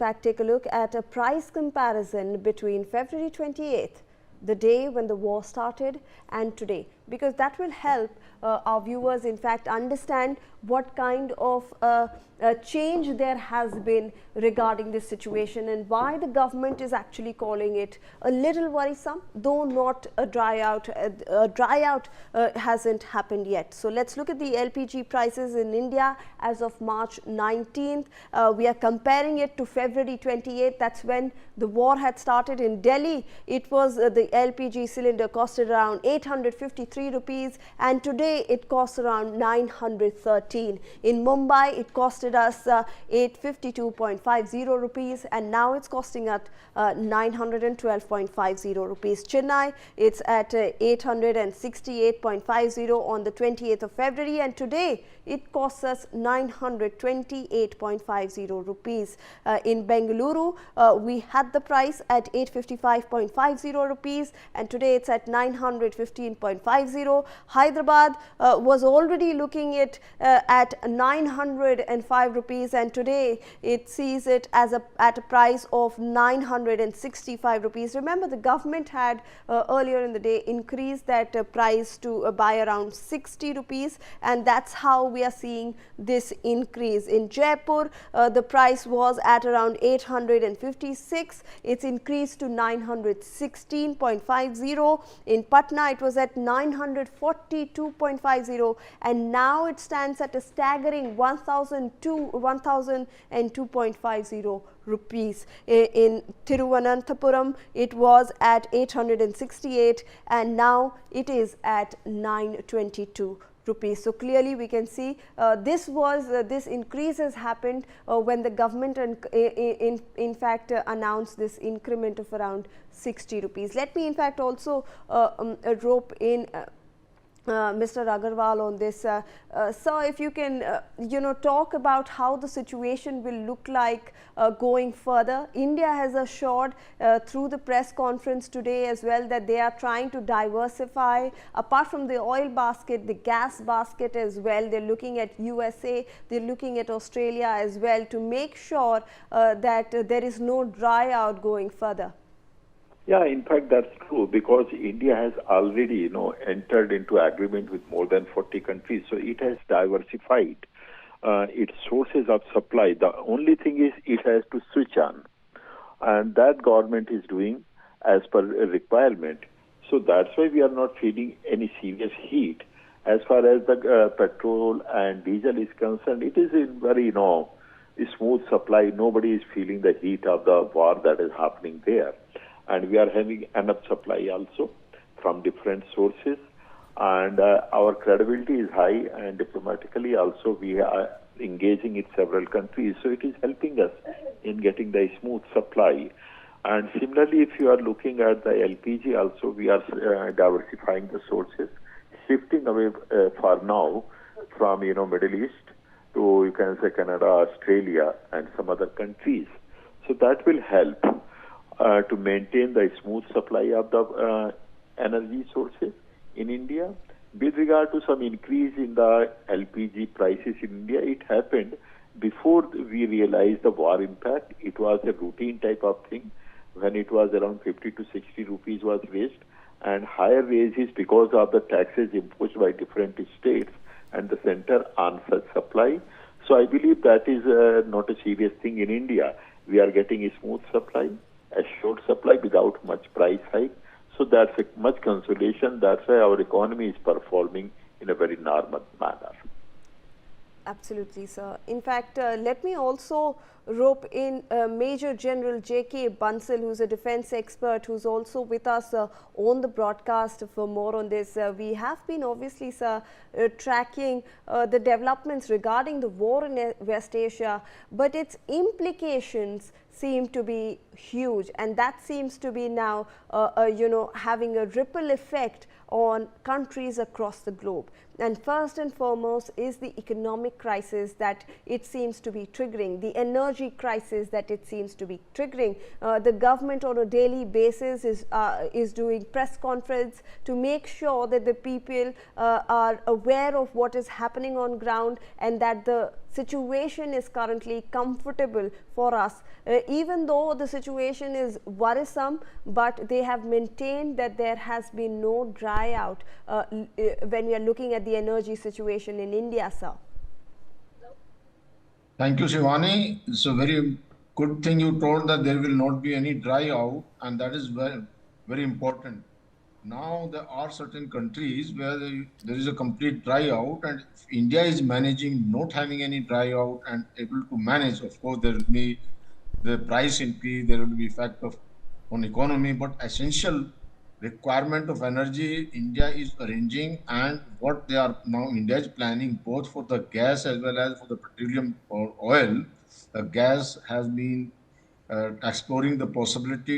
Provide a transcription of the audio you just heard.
fact, take a look at a price comparison between February 28th, the day when the war started, and today, because that will help our viewers in fact understand what kind of change there has been regarding this situation and why the government is actually calling it a little worrisome, though not a dry out. Hasn't happened yet. So let's look at the LPG prices in India as of March 19th. We are comparing it to February 28th. That's when the war had started. In Delhi, it was the LPG cylinder costed around 853 rupees, and today it costs around 913. In Mumbai, it costed us 852.50 rupees, and now it's costing at 912.50 rupees. Chennai, it's at 868.50 on the 28th of February, and today it costs us 928.50 rupees. In Bengaluru, we had the price at 855.50 rupees, and today it's at 915.50. Hyderabad was already looking at 905 rupees, and today it sees it as at a price of 965 rupees. Remember, the government had earlier in the day increased that price to by around 60 rupees, and that's how we are seeing this increase. In Jaipur, the price was at around 856. It's increased to 916.50. In Patna, it was at 942.50, and now it stands at a staggering 1002.50 rupees. In Thiruvananthapuram, it was at 868, and now it is at 922 rupees. So clearly we can see this increase has happened when the government in fact announced this increment of around 60 rupees. Let me in fact also rope in Mr. Agarwal on this. Sir, if you can talk about how the situation will look like going further. India has assured through the press conference today as well that they are trying to diversify apart from the oil basket, the gas basket as well. They're looking at USA, they're looking at Australia as well to make sure that there is no dry out going further. Yeah, in fact, that's true, because India has already, entered into agreement with more than 40 countries. So it has diversified its sources of supply. The only thing is it has to switch on. And that government is doing as per requirement. So that's why we are not feeling any serious heat. As far as the petrol and diesel is concerned, it is in very, smooth supply. Nobody is feeling the heat of the war that is happening there. And we are having enough supply also from different sources, and our credibility is high, and diplomatically also we are engaging in several countries, so it is helping us in getting the smooth supply. And similarly, if you are looking at the LPG also, we are diversifying the sources, shifting away for now from Middle East to, you can say, Canada, Australia and some other countries. So that will help to maintain the smooth supply of the energy sources in India. With regard to some increase in the LPG prices in India, it happened before we realized the war impact. It was a routine type of thing when it was around 50 to 60 rupees was raised, and higher raises because of the taxes imposed by different states and the center on such supply. So I believe that is not a serious thing in India. We are getting a smooth supply, a short supply without much price hike. So that's a much consolation. That's why our economy is performing in a very normal manner. Absolutely, sir. In fact, let me also rope in Major General J.K. Bansal, who's a defense expert, who's also with us on the broadcast for more on this. We have been obviously, sir, tracking the developments regarding the war in West Asia, but its implications seem to be huge, and that seems to be now having a ripple effect on countries across the globe. And first and foremost is the economic crisis that it seems to be triggering, the energy crisis that it seems to be triggering. The government on a daily basis is doing press conference to make sure that the people are aware of what is happening on ground, and that the situation is currently comfortable for us, even though the situation is worrisome, but they have maintained that there has been no dry out when we are looking at the energy situation in India, sir. Thank you, Shivani. It's a very good thing you told that there will not be any dry out, and that is very, very important. Now, there are certain countries where there is a complete dry out, and if India is managing not having any dry out and able to manage. Of course, there will be the price increase, there will be effect of on economy, but essential requirement of energy India is arranging, and what they are now India is planning both for the gas as well as for the petroleum or oil. The gas has been exploring the possibility